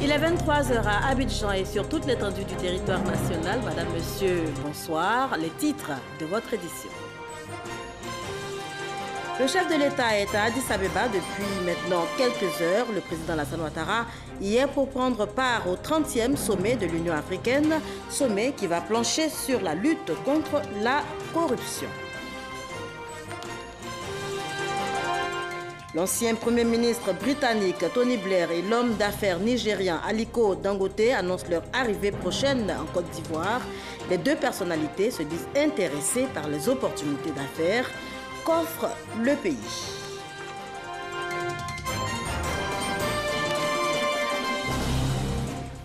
Il est 23 h à Abidjan et sur toute l'étendue du territoire national. Madame, Monsieur, bonsoir. Les titres de votre édition. Le chef de l'État est à Addis Abeba depuis maintenant quelques heures. Le président Alassane Ouattara y est pour prendre part au 30e sommet de l'Union africaine, sommet qui va plancher sur la lutte contre la corruption. L'ancien Premier ministre britannique Tony Blair et l'homme d'affaires nigérien Aliko Dangote annoncent leur arrivée prochaine en Côte d'Ivoire. Les deux personnalités se disent intéressées par les opportunités d'affaires qu'offre le pays.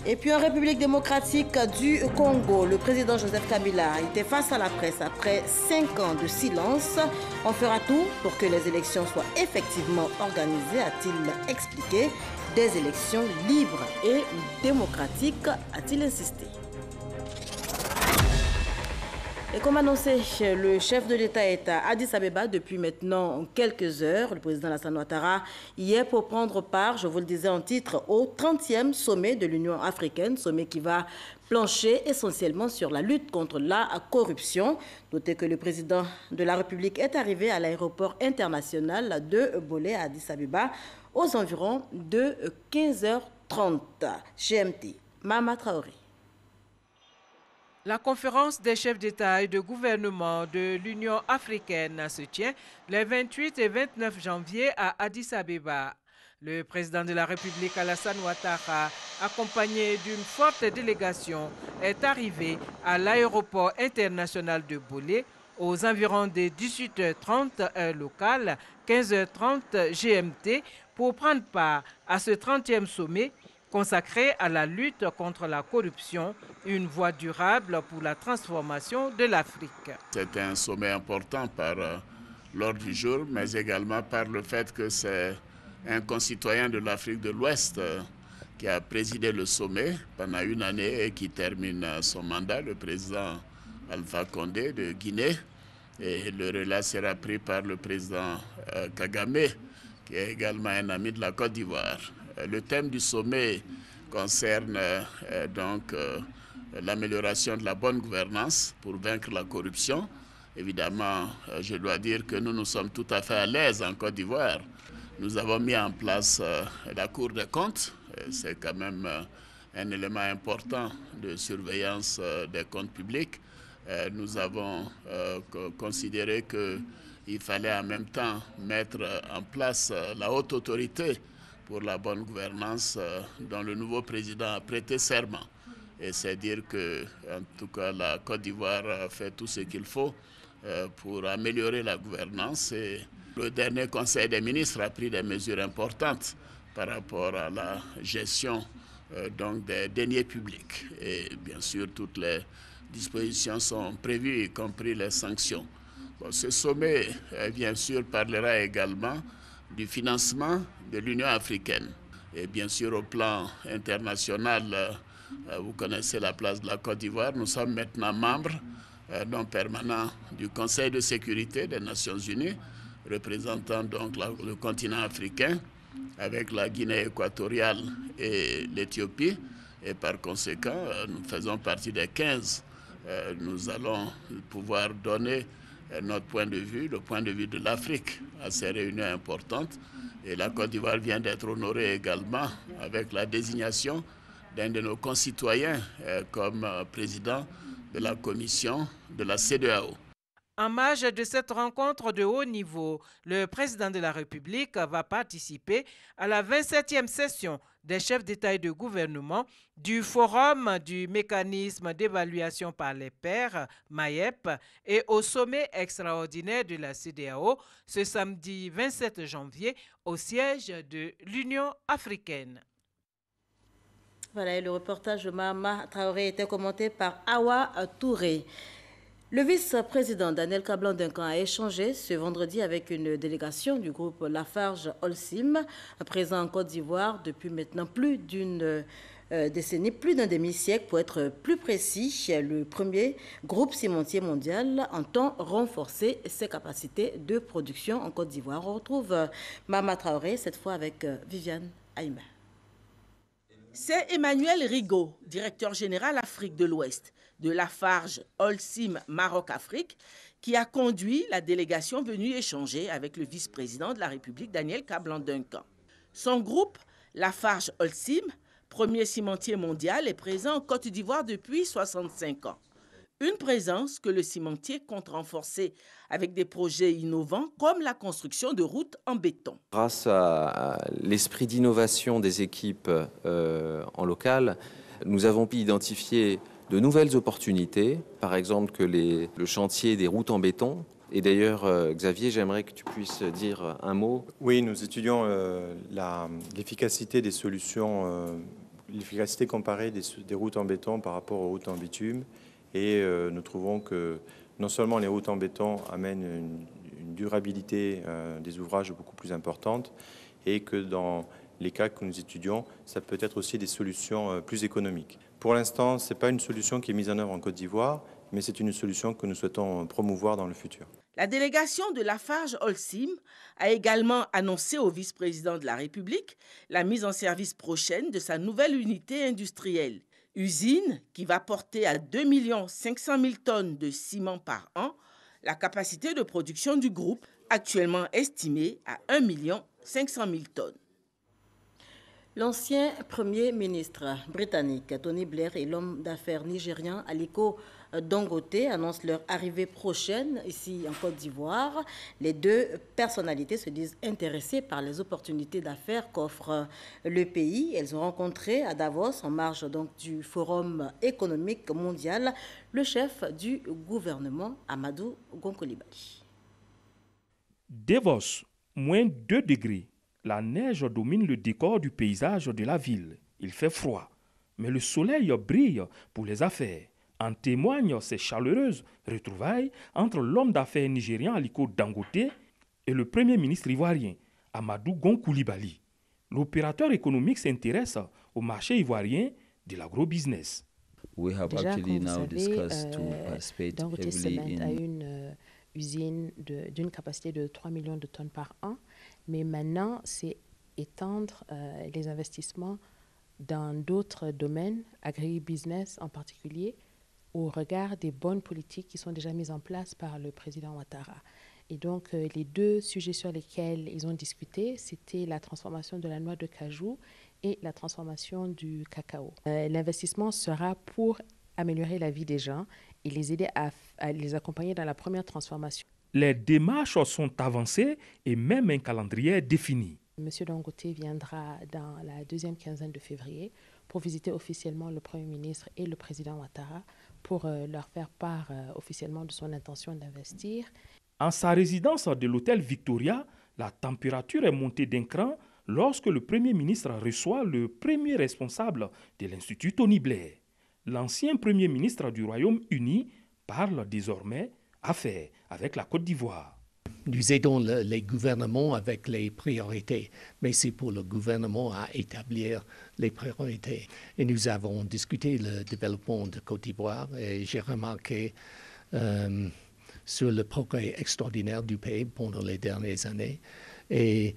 Et puis en République démocratique du Congo, le président Joseph Kabila était face à la presse après 5 ans de silence. On fera tout pour que les élections soient effectivement organisées, a-t-il expliqué. Des élections libres et démocratiques, a-t-il insisté. Et comme annoncé, le chef de l'État est à Addis Abeba depuis maintenant quelques heures. Le président Alassane Ouattara y est pour prendre part, je vous le disais en titre, au 30e sommet de l'Union africaine, sommet qui va plancher essentiellement sur la lutte contre la corruption. Notez que le président de la République est arrivé à l'aéroport international de Bolé à Addis Abeba aux environs de 15h30 GMT. Mama Traoré. La conférence des chefs d'État et de gouvernement de l'Union africaine se tient les 28 et 29 janvier à Addis Abeba. Le président de la République Alassane Ouattara, accompagné d'une forte délégation, est arrivé à l'aéroport international de Bolé aux environs des 18h30 heure locale, 15h30 GMT, pour prendre part à ce 30e sommet consacré à la lutte contre la corruption, une voie durable pour la transformation de l'Afrique. C'est un sommet important par l'ordre du jour, mais également par le fait que c'est un concitoyen de l'Afrique de l'Ouest qui a présidé le sommet pendant une année et qui termine son mandat, le président Alpha Condé de Guinée. Et le relais sera pris par le président Kagame, qui est également un ami de la Côte d'Ivoire. Le thème du sommet concerne l'amélioration de la bonne gouvernance pour vaincre la corruption. Évidemment, je dois dire que nous sommes tout à fait à l'aise en Côte d'Ivoire. Nous avons mis en place la Cour des comptes. C'est quand même un élément important de surveillance des comptes publics. Nous avons considéré qu'il fallait en même temps mettre en place la haute autorité pour la bonne gouvernance dont le nouveau président a prêté serment. Et c'est dire que, en tout cas, la Côte d'Ivoire fait tout ce qu'il faut pour améliorer la gouvernance. Et le dernier Conseil des ministres a pris des mesures importantes par rapport à la gestion des deniers publics. Et bien sûr, toutes les dispositions sont prévues, y compris les sanctions. Bon, ce sommet, bien sûr, parlera également du financement de l'Union africaine. Et bien sûr, au plan international, vous connaissez la place de la Côte d'Ivoire. Nous sommes maintenant membres non permanents du Conseil de sécurité des Nations Unies, représentant donc le continent africain, avec la Guinée équatoriale et l'Éthiopie. Et par conséquent, nous faisons partie des 15. Nous allons pouvoir donner notre point de vue, le point de vue de l'Afrique à ces réunions importantes. Et la Côte d'Ivoire vient d'être honorée également avec la désignation d'un de nos concitoyens comme président de la commission de la CEDEAO. En marge de cette rencontre de haut niveau, le président de la République va participer à la 27e session des chefs d'État et de gouvernement du Forum du mécanisme d'évaluation par les pairs, MAEP, et au sommet extraordinaire de la CEDEAO ce samedi 27 janvier au siège de l'Union africaine. Voilà, et le reportage de Mahama Traoré était commenté par Awa Touré. Le vice-président Daniel Kablan-Duncan a échangé ce vendredi avec une délégation du groupe Lafarge-Holcim, présent en Côte d'Ivoire depuis maintenant plus d'une décennie, plus d'un demi-siècle pour être plus précis. Le premier groupe cimentier mondial entend renforcer ses capacités de production en Côte d'Ivoire. On retrouve Mahama Traoré, cette fois avec Viviane Aïma. C'est Emmanuel Rigaud, directeur général Afrique de l'Ouest de Lafarge Holcim Maroc Afrique, qui a conduit la délégation venue échanger avec le vice-président de la République, Daniel Kablan-Duncan. Son groupe, Lafarge Holcim, premier cimentier mondial, est présent en Côte d'Ivoire depuis 65 ans. Une présence que le cimentier compte renforcer avec des projets innovants comme la construction de routes en béton. Grâce à l'esprit d'innovation des équipes en local, nous avons pu identifier de nouvelles opportunités, par exemple que le chantier des routes en béton. Et d'ailleurs, Xavier, j'aimerais que tu puisses dire un mot. Oui, nous étudions l'efficacité des solutions, l'efficacité comparée des routes en béton par rapport aux routes en bitume. Et nous trouvons que non seulement les routes en béton amènent une durabilité des ouvrages beaucoup plus importante, et que dans les cas que nous étudions, ça peut être aussi des solutions plus économiques. Pour l'instant, ce n'est pas une solution qui est mise en œuvre en Côte d'Ivoire, mais c'est une solution que nous souhaitons promouvoir dans le futur. La délégation de Lafarge Holcim a également annoncé au vice-président de la République la mise en service prochaine de sa nouvelle unité industrielle. Usine qui va porter à 2 500 000 tonnes de ciment par an la capacité de production du groupe, actuellement estimée à 1 500 000 tonnes. L'ancien Premier ministre britannique Tony Blair et l'homme d'affaires nigérian Aliko Dangote annoncent leur arrivée prochaine ici en Côte d'Ivoire. Les deux personnalités se disent intéressées par les opportunités d'affaires qu'offre le pays. Elles ont rencontré à Davos, en marge donc du Forum économique mondial, le chef du gouvernement Amadou Gon Coulibaly. Davos, moins 2 degrés. La neige domine le décor du paysage de la ville. Il fait froid, mais le soleil brille pour les affaires. En témoignent ces chaleureuses retrouvailles entre l'homme d'affaires nigérian Aliko Dangote et le premier ministre ivoirien Amadou Gon Coulibaly. L'opérateur économique s'intéresse au marché ivoirien de l'agrobusiness. Déjà, comme vous savez, Dangote Cement a une usine d'une capacité de 3 millions de tonnes par an. Mais maintenant, c'est étendre les investissements dans d'autres domaines, agribusiness en particulier, au regard des bonnes politiques qui sont déjà mises en place par le président Ouattara. Et donc, les deux sujets sur lesquels ils ont discuté, c'était la transformation de la noix de cajou et la transformation du cacao. L'investissement sera pour améliorer la vie des gens et les aider à les accompagner dans la première transformation. Les démarches sont avancées et même un calendrier est défini. M. Dangote viendra dans la deuxième quinzaine de février pour visiter officiellement le Premier ministre et le président Ouattara pour leur faire part officiellement de son intention d'investir. En sa résidence de l'hôtel Victoria, la température est montée d'un cran lorsque le Premier ministre reçoit le premier responsable de l'Institut Tony Blair. L'ancien Premier ministre du Royaume-Uni parle désormais affaires avec la Côte d'Ivoire. Nous aidons les gouvernements avec les priorités, mais c'est pour le gouvernement à établir les priorités. Et nous avons discuté le développement de Côte d'Ivoire et j'ai remarqué sur le progrès extraordinaire du pays pendant les dernières années. Et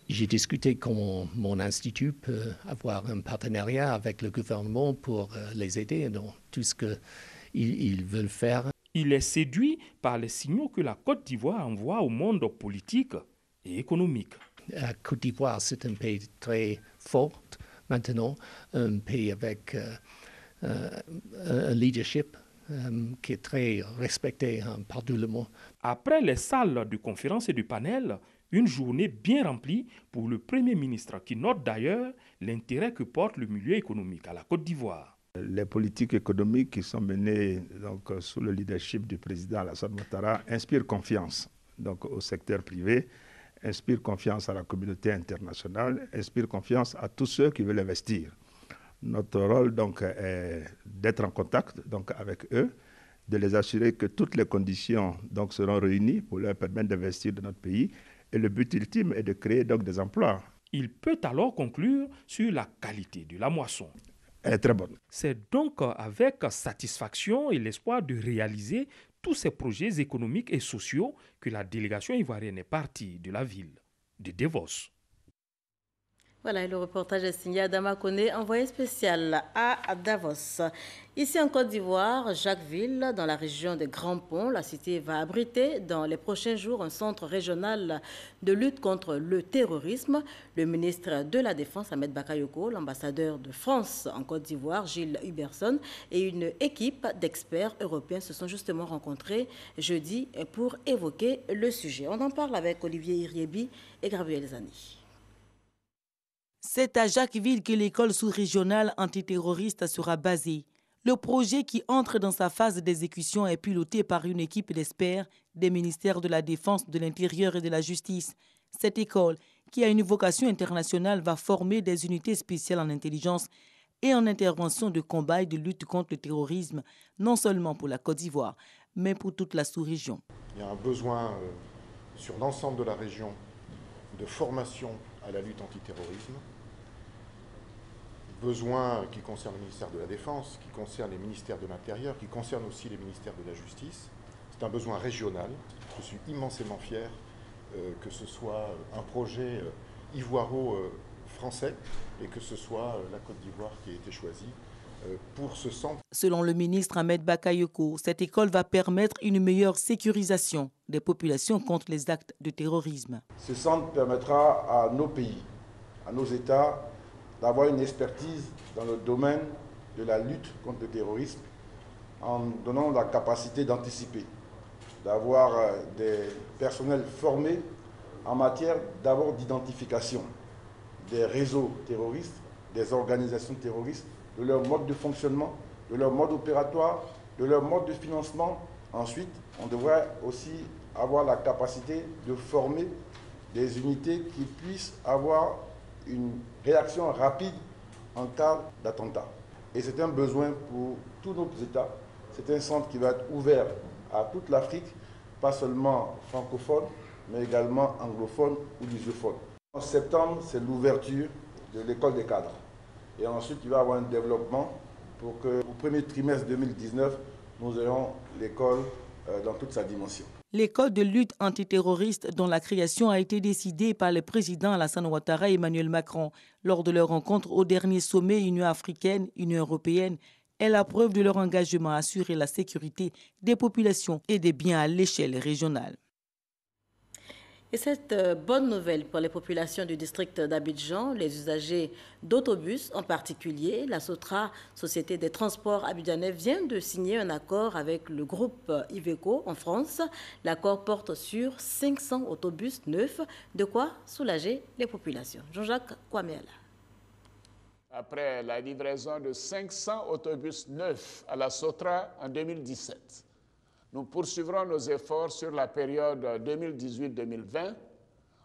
j'ai discuté comment mon institut peut avoir un partenariat avec le gouvernement pour les aider dans tout ce qu'ils veulent faire. Il est séduit par les signaux que la Côte d'Ivoire envoie au monde politique et économique. La Côte d'Ivoire, c'est un pays très fort maintenant, un pays avec un leadership qui est très respecté partout le monde. Après les salles de conférences et de panels, une journée bien remplie pour le Premier ministre qui note d'ailleurs l'intérêt que porte le milieu économique à la Côte d'Ivoire. Les politiques économiques qui sont menées donc, sous le leadership du président Alassane Ouattara inspirent confiance donc, au secteur privé, inspirent confiance à la communauté internationale, inspirent confiance à tous ceux qui veulent investir. Notre rôle donc, est d'être en contact donc, avec eux, de les assurer que toutes les conditions donc, seront réunies pour leur permettre d'investir dans notre pays. Et le but ultime est de créer donc, des emplois. Il peut alors conclure sur la qualité de la moisson. Elle est très bonne. C'est donc avec satisfaction et l'espoir de réaliser tous ces projets économiques et sociaux que la délégation ivoirienne est partie de la ville de Davos. Voilà, le reportage est signé Adama Koné, envoyé spécial à Davos. Ici en Côte d'Ivoire, Jacquesville, dans la région des Grands Ponts, la cité va abriter dans les prochains jours un centre régional de lutte contre le terrorisme. Le ministre de la Défense, Ahmed Bakayoko, l'ambassadeur de France en Côte d'Ivoire, Gilles Huberson, et une équipe d'experts européens se sont justement rencontrés jeudi pour évoquer le sujet. On en parle avec Olivier Iriebi et Gabriel Zani. C'est à Jacquesville que l'école sous-régionale antiterroriste sera basée. Le projet qui entre dans sa phase d'exécution est piloté par une équipe d'experts des ministères de la Défense, de l'Intérieur et de la Justice. Cette école, qui a une vocation internationale, va former des unités spéciales en intelligence et en intervention de combat et de lutte contre le terrorisme, non seulement pour la Côte d'Ivoire, mais pour toute la sous-région. Il y a un besoin sur l'ensemble de la région de formation à la lutte antiterrorisme. Besoin qui concerne le ministère de la Défense, qui concerne les ministères de l'Intérieur, qui concerne aussi les ministères de la Justice. C'est un besoin régional. Je suis immensément fier que ce soit un projet ivoiro-français et que ce soit la Côte d'Ivoire qui a été choisie pour ce centre. Selon le ministre Ahmed Bakayoko, cette école va permettre une meilleure sécurisation des populations contre les actes de terrorisme. Ce centre permettra à nos pays, à nos États, d'avoir une expertise dans le domaine de la lutte contre le terrorisme en donnant la capacité d'anticiper, d'avoir des personnels formés en matière d'abord d'identification des réseaux terroristes, des organisations terroristes, de leur mode de fonctionnement, de leur mode opératoire, de leur mode de financement. Ensuite, on devrait aussi avoir la capacité de former des unités qui puissent avoir une réaction rapide en cas d'attentat. Et c'est un besoin pour tous nos États. C'est un centre qui va être ouvert à toute l'Afrique, pas seulement francophone, mais également anglophone ou lusophone. En septembre, c'est l'ouverture de l'école des cadres. Et ensuite, il va y avoir un développement pour qu'au premier trimestre 2019, nous ayons l'école dans toute sa dimension. L'école de lutte antiterroriste dont la création a été décidée par les présidents Alassane Ouattara et Emmanuel Macron lors de leur rencontre au dernier sommet Union africaine, Union européenne, est la preuve de leur engagement à assurer la sécurité des populations et des biens à l'échelle régionale. Et cette bonne nouvelle pour les populations du district d'Abidjan, les usagers d'autobus en particulier, la Sotra, Société des transports abidjanais, vient de signer un accord avec le groupe Iveco en France. L'accord porte sur 500 autobus neufs, de quoi soulager les populations. Jean-Jacques Kwamela. Après la livraison de 500 autobus neufs à la Sotra en 2017, nous poursuivrons nos efforts sur la période 2018-2020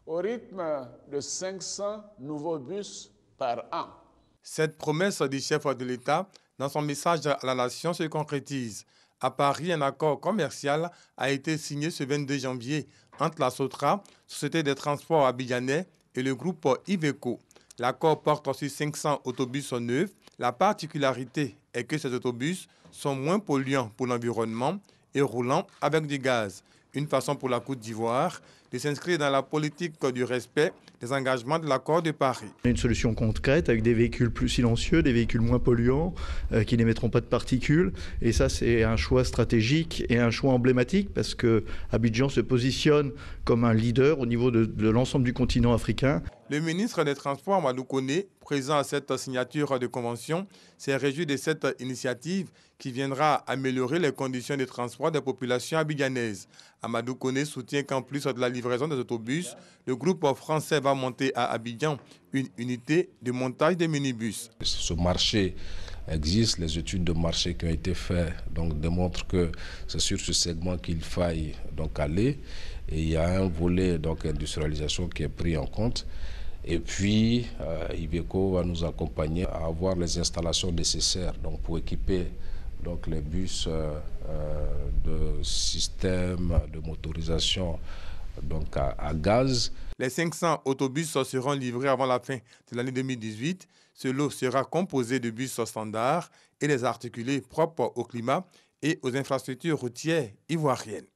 au rythme de 500 nouveaux bus par an. Cette promesse du chef de l'État, dans son message à la nation, se concrétise. À Paris, un accord commercial a été signé ce 22 janvier entre la Sotra, Société des transports abidjanais, et le groupe Iveco. L'accord porte sur 500 autobus neufs. La particularité est que ces autobus sont moins polluants pour l'environnement et roulant avec du gaz. Une façon pour la Côte d'Ivoire de s'inscrire dans la politique du respect des engagements de l'accord de Paris. Une solution concrète avec des véhicules plus silencieux, des véhicules moins polluants, qui n'émettront pas de particules. Et ça, c'est un choix stratégique et un choix emblématique parce que Abidjan se positionne comme un leader au niveau de l'ensemble du continent africain. Le ministre des Transports, Amadou Koné, présent à cette signature de convention, s'est réjoui de cette initiative qui viendra améliorer les conditions de transport des populations abidjanaises. Amadou Koné soutient qu'en plus de la livraison des autobus, le groupe français va monter à Abidjan une unité de montage des minibus. Ce marché existe, les études de marché qui ont été faites démontrent que c'est sur ce segment qu'il faille aller. Et il y a un volet industrialisation qui est pris en compte. Et puis, Iveco va nous accompagner à avoir les installations nécessaires pour équiper les bus de systèmes de motorisation à gaz. Les 500 autobus seront livrés avant la fin de l'année 2018. Ce lot sera composé de bus standards et des articulés propres au climat et aux infrastructures routières ivoiriennes.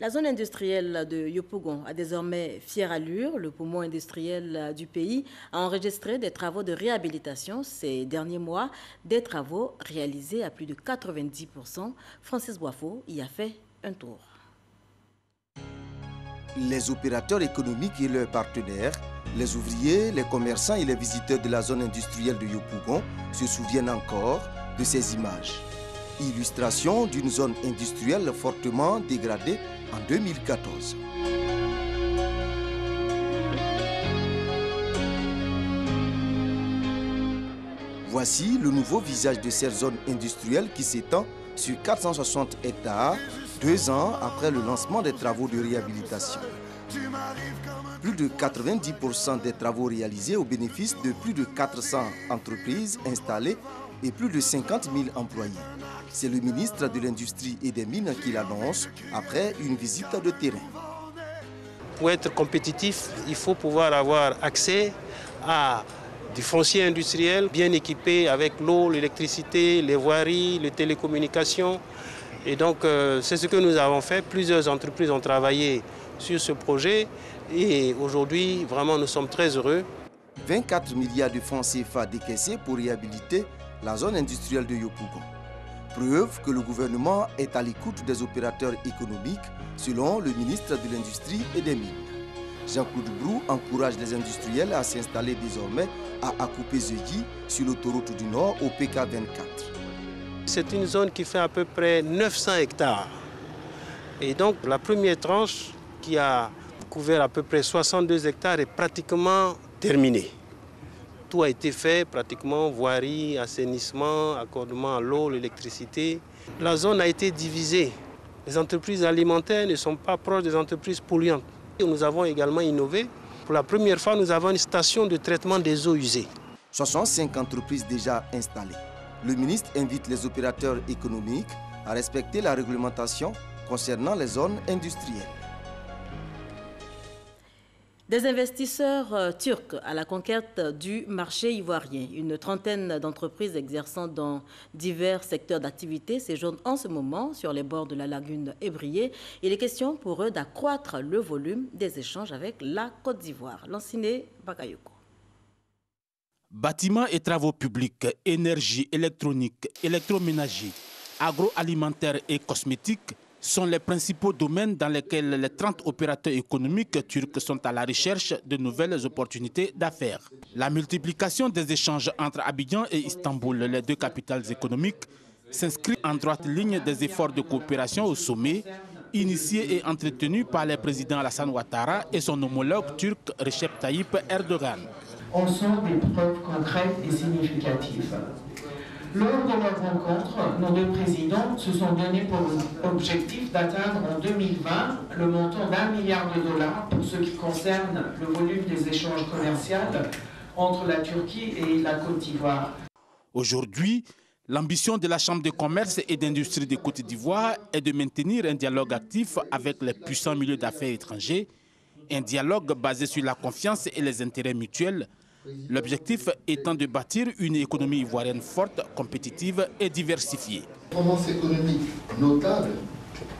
La zone industrielle de Yopougon a désormais fière allure. Le poumon industriel du pays a enregistré des travaux de réhabilitation ces derniers mois, des travaux réalisés à plus de 90%. Francis Boifo y a fait un tour. Les opérateurs économiques et leurs partenaires, les ouvriers, les commerçants et les visiteurs de la zone industrielle de Yopougon se souviennent encore de ces images. Illustration d'une zone industrielle fortement dégradée en 2014. Voici le nouveau visage de cette zone industrielle qui s'étend sur 460 hectares, 2 ans après le lancement des travaux de réhabilitation. Plus de 90% des travaux réalisés au bénéfice de plus de 400 entreprises installées et plus de 50 000 employés. C'est le ministre de l'Industrie et des Mines qui l'annonce après une visite de terrain. Pour être compétitif, il faut pouvoir avoir accès à du foncier industriel bien équipé avec l'eau, l'électricité, les voiries, les télécommunications. Et donc c'est ce que nous avons fait. Plusieurs entreprises ont travaillé sur ce projet et aujourd'hui, vraiment, nous sommes très heureux. 24 milliards de francs CFA décaissés pour réhabiliter la zone industrielle de Yopougon. Preuve que le gouvernement est à l'écoute des opérateurs économiques, selon le ministre de l'Industrie et des Mines. Jean-Claude Brou encourage les industriels à s'installer désormais à Akupé-Zeuyi sur l'autoroute du Nord au PK24. C'est une zone qui fait à peu près 900 hectares. Et donc la première tranche qui a couvert à peu près 62 hectares est pratiquement terminée. Tout a été fait, pratiquement voirie, assainissement, accordement à l'eau, l'électricité. La zone a été divisée. Les entreprises alimentaires ne sont pas proches des entreprises polluantes. Nous avons également innové. Pour la première fois, nous avons une station de traitement des eaux usées. 65 entreprises déjà installées. Le ministre invite les opérateurs économiques à respecter la réglementation concernant les zones industrielles. Des investisseurs turcs à la conquête du marché ivoirien. Une trentaine d'entreprises exerçant dans divers secteurs d'activité séjournent en ce moment sur les bords de la lagune Ébrié. Il est question pour eux d'accroître le volume des échanges avec la Côte d'Ivoire. Lanciné Bakayoko. Bâtiments et travaux publics, énergie, électronique, électroménager, agroalimentaire et cosmétique sont les principaux domaines dans lesquels les 30 opérateurs économiques turcs sont à la recherche de nouvelles opportunités d'affaires. La multiplication des échanges entre Abidjan et Istanbul, les deux capitales économiques, s'inscrit en droite ligne des efforts de coopération au sommet, initiés et entretenus par les présidents Alassane Ouattara et son homologue turc Recep Tayyip Erdogan. En sont des preuves concrètes et significatives. Lors de leur rencontre, nos deux présidents se sont donnés pour objectif d'atteindre en 2020 le montant d'1 milliard de dollars pour ce qui concerne le volume des échanges commerciaux entre la Turquie et la Côte d'Ivoire. Aujourd'hui, l'ambition de la Chambre de commerce et d'industrie de Côte d'Ivoire est de maintenir un dialogue actif avec les puissants milieux d'affaires étrangers, un dialogue basé sur la confiance et les intérêts mutuels. L'objectif étant de bâtir une économie ivoirienne forte, compétitive et diversifiée. Les performances économiques notables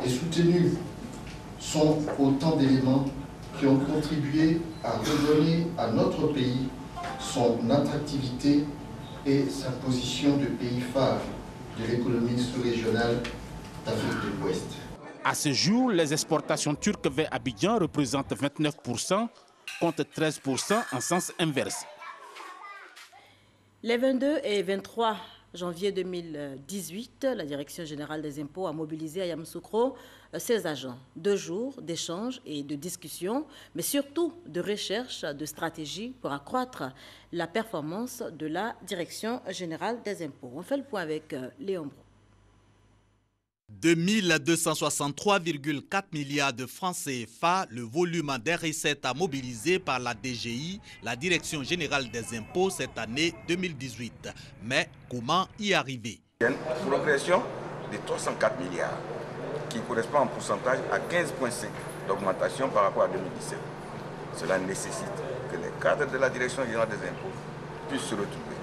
et soutenues sont autant d'éléments qui ont contribué à redonner à notre pays son attractivité et sa position de pays phare de l'économie sous-régionale d'Afrique de l'Ouest. À ce jour, les exportations turques vers Abidjan représentent 29%, contre 13% en sens inverse. Les 22 et 23 janvier 2018, la Direction générale des impôts a mobilisé à Yamoussoukro ses agents. 2 jours d'échanges et de discussions, mais surtout de recherche de stratégies pour accroître la performance de la Direction générale des impôts. On fait le point avec Léon Bro. 2263,4 milliards de francs CFA, le volume des recettes à mobiliser par la DGI, la Direction générale des impôts, cette année 2018. Mais comment y arriver? Une progression de 304 milliards, qui correspond en pourcentage à 15,5% d'augmentation par rapport à 2017. Cela nécessite que les cadres de la Direction générale des impôts puissent se retrouver,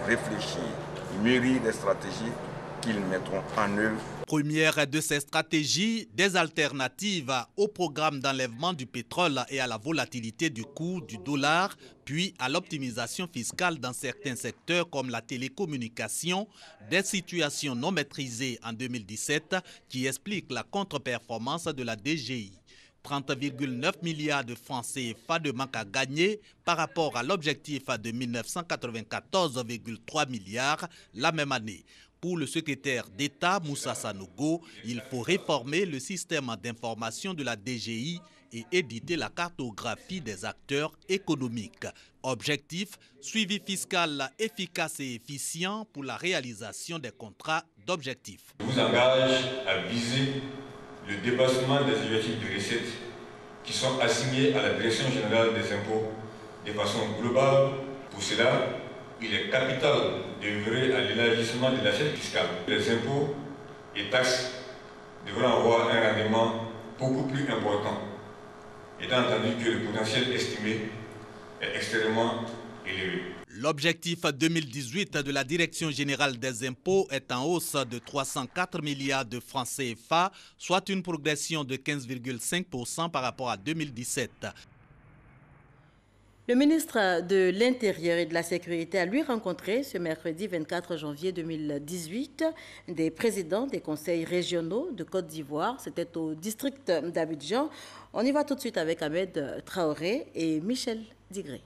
réfléchir, mûrir des stratégies qu'ils mettront en œuvre Première de ces stratégies, des alternatives au programme d'enlèvement du pétrole et à la volatilité du cours du dollar, puis à l'optimisation fiscale dans certains secteurs comme la télécommunication, des situations non maîtrisées en 2017 qui expliquent la contre-performance de la DGI. 30,9 milliards de francs CFA de manque à gagner par rapport à l'objectif de 1994,3 milliards la même année. Pour le secrétaire d'État Moussa Sanogo, il faut réformer le système d'information de la DGI et éditer la cartographie des acteurs économiques. Objectif, suivi fiscal efficace et efficient pour la réalisation des contrats d'objectifs. Je vous engage à viser le dépassement des objectifs de recettes qui sont assignés à la Direction générale des impôts de façon globale. Pour cela, il est capital d'œuvrer à l'élargissement de l'assiette fiscale. Les impôts et taxes devront avoir un rendement beaucoup plus important, étant entendu que le potentiel estimé est extrêmement élevé. L'objectif 2018 de la Direction générale des impôts est en hausse de 304 milliards de francs CFA, soit une progression de 15,5% par rapport à 2017. Le ministre de l'Intérieur et de la Sécurité a lui rencontré ce mercredi 24 janvier 2018 des présidents des conseils régionaux de Côte d'Ivoire. C'était au district d'Abidjan. On y va tout de suite avec Ahmed Traoré et Michel Digré.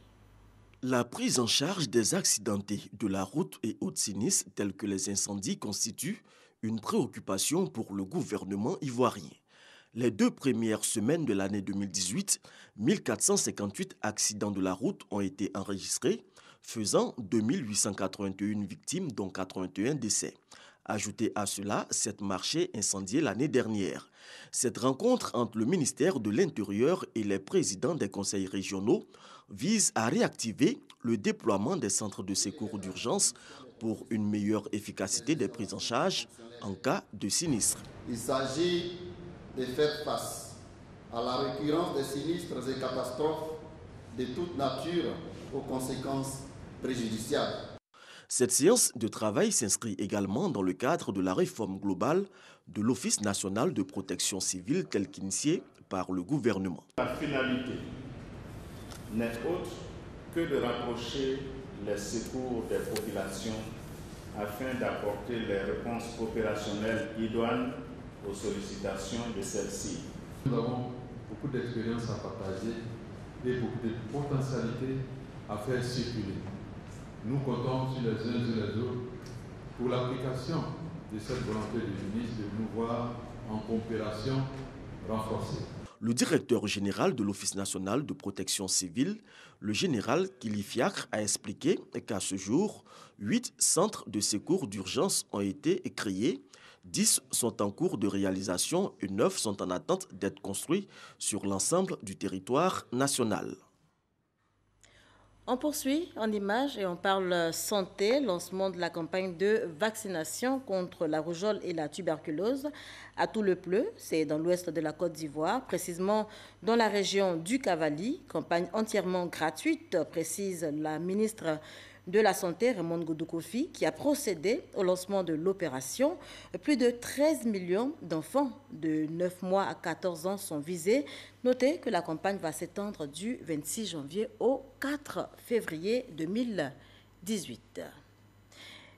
La prise en charge des accidentés de la route et autres sinistres tels que les incendies constitue une préoccupation pour le gouvernement ivoirien. Les 2 premières semaines de l'année 2018, 1458 accidents de la route ont été enregistrés, faisant 2881 victimes, dont 81 décès. Ajoutez à cela 7 marchés incendiés l'année dernière. Cette rencontre entre le ministère de l'Intérieur et les présidents des conseils régionaux vise à réactiver le déploiement des centres de secours d'urgence pour une meilleure efficacité des prises en charge en cas de sinistre. Il s'agit de faire face à la récurrence des sinistres et catastrophes de toute nature aux conséquences préjudiciables. Cette séance de travail s'inscrit également dans le cadre de la réforme globale de l'Office national de protection civile tel qu'initié par le gouvernement. La finalité n'est autre que de rapprocher les secours des populations afin d'apporter les réponses opérationnelles idoines aux sollicitations de celles-ci. Nous avons beaucoup d'expérience à partager et beaucoup de potentialités à faire circuler. Nous comptons sur les uns et les autres pour l'application de cette volonté du ministre de nous voir en coopération renforcée. Le directeur général de l'Office national de protection civile, le général Kili Fiacre, a expliqué qu'à ce jour, 8 centres de secours d'urgence ont été créés, 10 sont en cours de réalisation et 9 sont en attente d'être construits sur l'ensemble du territoire national. On poursuit en images et on parle santé, lancement de la campagne de vaccination contre la rougeole et la tuberculose à Tout-le-Pleu, c'est dans l'ouest de la Côte d'Ivoire, précisément dans la région du Cavali, campagne entièrement gratuite, précise la ministre de la Santé, Raymond Goudou-Kofi, qui a procédé au lancement de l'opération. Plus de 13 millions d'enfants de 9 mois à 14 ans sont visés. Notez que la campagne va s'étendre du 26 janvier au 4 février 2018.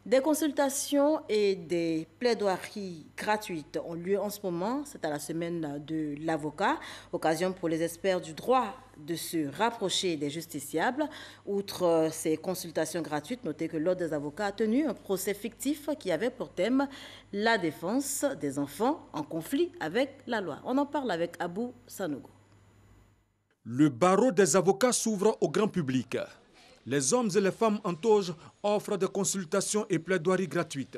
Des consultations et des plaidoiries gratuites ont lieu en ce moment. C'est à la semaine de l'avocat. Occasion pour les experts du droit de se rapprocher des justiciables. Outre ces consultations gratuites, notez que l'Ordre des avocats a tenu un procès fictif qui avait pour thème la défense des enfants en conflit avec la loi. On en parle avec Abou Sanogo. Le barreau des avocats s'ouvre au grand public. Les hommes et les femmes en toge offrent des consultations et plaidoiries gratuites.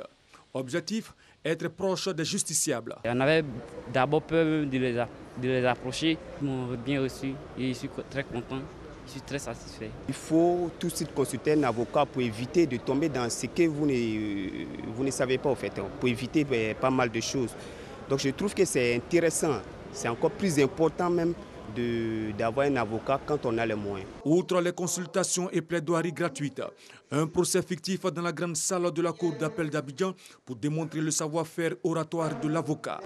Objectif, être proche des justiciables. On avait d'abord peur de les approcher. Ils m'ont bien reçu et je suis très content, je suis très satisfait. Il faut tout de suite consulter un avocat pour éviter de tomber dans ce que vous ne savez pas en fait, pour éviter pas mal de choses. Donc je trouve que c'est intéressant, c'est encore plus important même d'avoir un avocat quand on a les moyens. Outre les consultations et plaidoiries gratuites, un procès fictif dans la grande salle de la cour d'appel d'Abidjan pour démontrer le savoir-faire oratoire de l'avocat.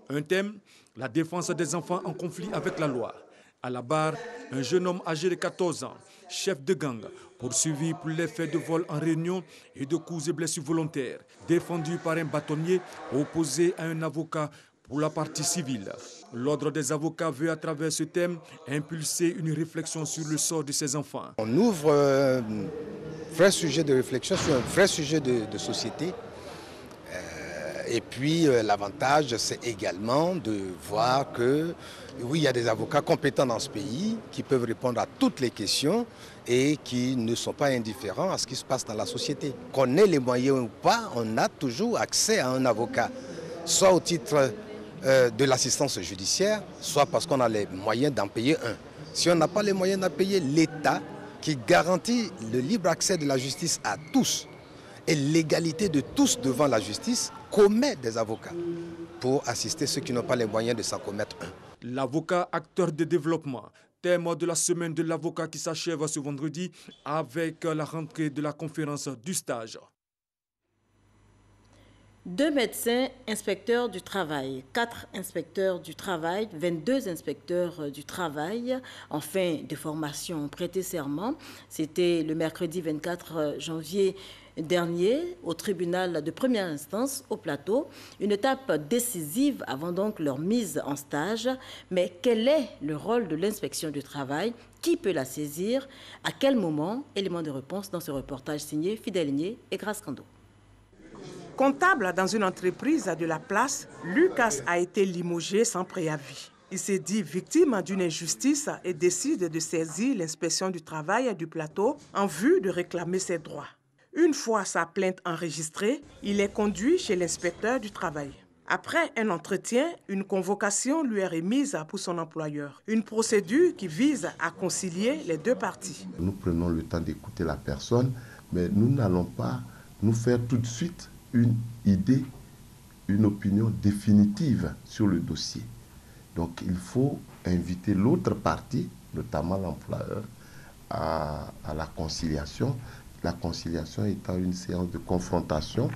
Un thème, la défense des enfants en conflit avec la loi. À la barre, un jeune homme âgé de 14 ans, chef de gang, poursuivi pour les faits de vol en réunion et de coups et blessures volontaires, défendu par un bâtonnier opposé à un avocat pour la partie civile. L'Ordre des avocats veut à travers ce thème impulser une réflexion sur le sort de ces enfants. On ouvre un vrai sujet de réflexion sur un vrai sujet de société. Et puis l'avantage, c'est également de voir que oui, il y a des avocats compétents dans ce pays qui peuvent répondre à toutes les questions et qui ne sont pas indifférents à ce qui se passe dans la société. Qu'on ait les moyens ou pas, on a toujours accès à un avocat, soit au titre de l'assistance judiciaire, soit parce qu'on a les moyens d'en payer un. Si on n'a pas les moyens d'en payer, l'État qui garantit le libre accès de la justice à tous et l'égalité de tous devant la justice commet des avocats pour assister ceux qui n'ont pas les moyens de s'en commettre un. L'avocat acteur de développement, thème de la semaine de l'avocat qui s'achève ce vendredi avec la rentrée de la conférence du stage. 2 médecins inspecteurs du travail, 4 inspecteurs du travail, 22 inspecteurs du travail en fin de formation ont prêté serment. C'était le mercredi 24 janvier dernier au tribunal de première instance au Plateau. Une étape décisive avant donc leur mise en stage. Mais quel est le rôle de l'inspection du travail? Qui peut la saisir? À quel moment? Élément de réponse dans ce reportage signé Fidèle Ligné et Grace Kando. Comptable dans une entreprise de la place, Lucas a été limogé sans préavis. Il s'est dit victime d'une injustice et décide de saisir l'inspection du travail du Plateau en vue de réclamer ses droits. Une fois sa plainte enregistrée, il est conduit chez l'inspecteur du travail. Après un entretien, une convocation lui est remise pour son employeur. Une procédure qui vise à concilier les deux parties. Nous prenons le temps d'écouter la personne, mais nous n'allons pas nous faire tout de suite une idée, une opinion définitive sur le dossier. Donc il faut inviter l'autre partie, notamment l'employeur, à la conciliation. La conciliation étant une séance de confrontation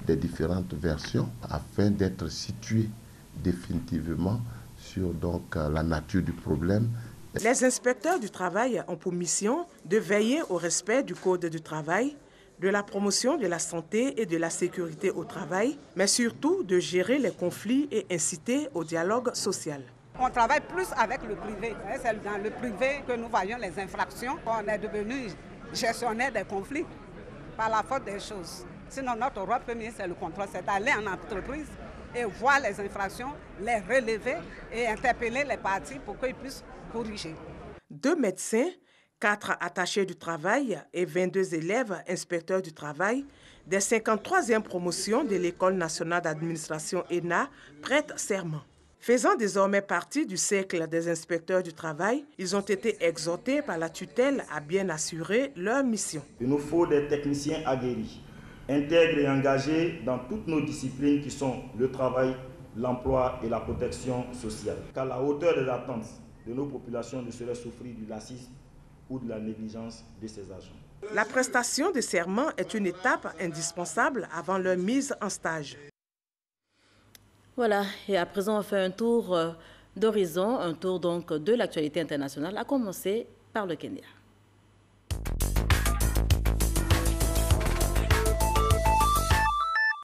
des différentes versions afin d'être situé définitivement sur donc, la nature du problème. Les inspecteurs du travail ont pour mission de veiller au respect du Code du travail, de la promotion de la santé et de la sécurité au travail, mais surtout de gérer les conflits et inciter au dialogue social. On travaille plus avec le privé. C'est dans le privé que nous voyons les infractions. On est devenu gestionnaire des conflits par la faute des choses. Sinon, notre rôle premier, c'est le contrôle, c'est d'aller en entreprise et voir les infractions, les relever et interpeller les parties pour qu'ils puissent corriger. 2 médecins, 4 attachés du travail et 22 élèves inspecteurs du travail des 53e promotions de l'École nationale d'administration ENA prêtent serment. Faisant désormais partie du cercle des inspecteurs du travail, ils ont été exhortés par la tutelle à bien assurer leur mission. Il nous faut des techniciens aguerris, intègres et engagés dans toutes nos disciplines qui sont le travail, l'emploi et la protection sociale. Qu'à la hauteur des attentes de nos populations ne serait souffrir du laxisme ou de la négligence de ses agents. La prestation de serment est une étape indispensable avant leur mise en stage. Voilà, et à présent on fait un tour d'horizon, un tour donc de l'actualité internationale, à commencer par le Kenya.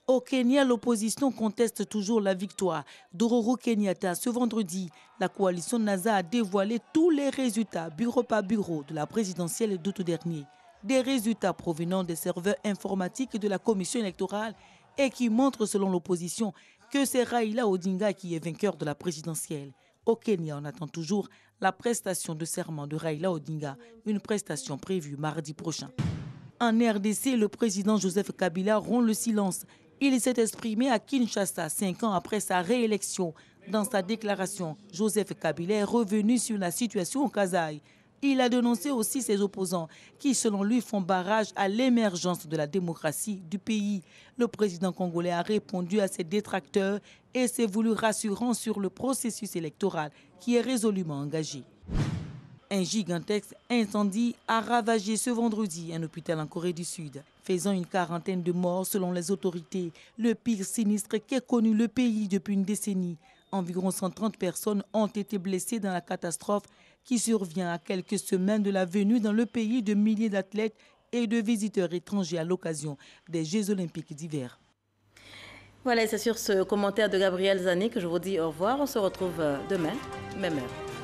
Au Kenya, l'opposition conteste toujours la victoire d'Ohuru Kenyatta. Ce vendredi, la coalition NASA a dévoilé tous les résultats, bureau par bureau, de la présidentielle d'août dernier. Des résultats provenant des serveurs informatiques de la commission électorale et qui montrent, selon l'opposition, que c'est Raila Odinga qui est vainqueur de la présidentielle. Au Kenya, on attend toujours la prestation de serment de Raila Odinga, une prestation prévue mardi prochain. En RDC, le président Joseph Kabila rompt le silence. Il s'est exprimé à Kinshasa 5 ans après sa réélection. Dans sa déclaration, Joseph Kabila est revenu sur la situation au Kasaï. Il a dénoncé aussi ses opposants qui, selon lui, font barrage à l'émergence de la démocratie du pays. Le président congolais a répondu à ses détracteurs et s'est voulu rassurant sur le processus électoral qui est résolument engagé. Un gigantesque incendie a ravagé ce vendredi un hôpital en Corée du Sud, faisant une quarantaine de morts selon les autorités. Le pire sinistre qu'ait connu le pays depuis une décennie. Environ 130 personnes ont été blessées dans la catastrophe qui survient à quelques semaines de la venue dans le pays de milliers d'athlètes et de visiteurs étrangers à l'occasion des Jeux olympiques d'hiver. Voilà, c'est sur ce commentaire de Gabriel Zani que je vous dis au revoir. On se retrouve demain, même heure.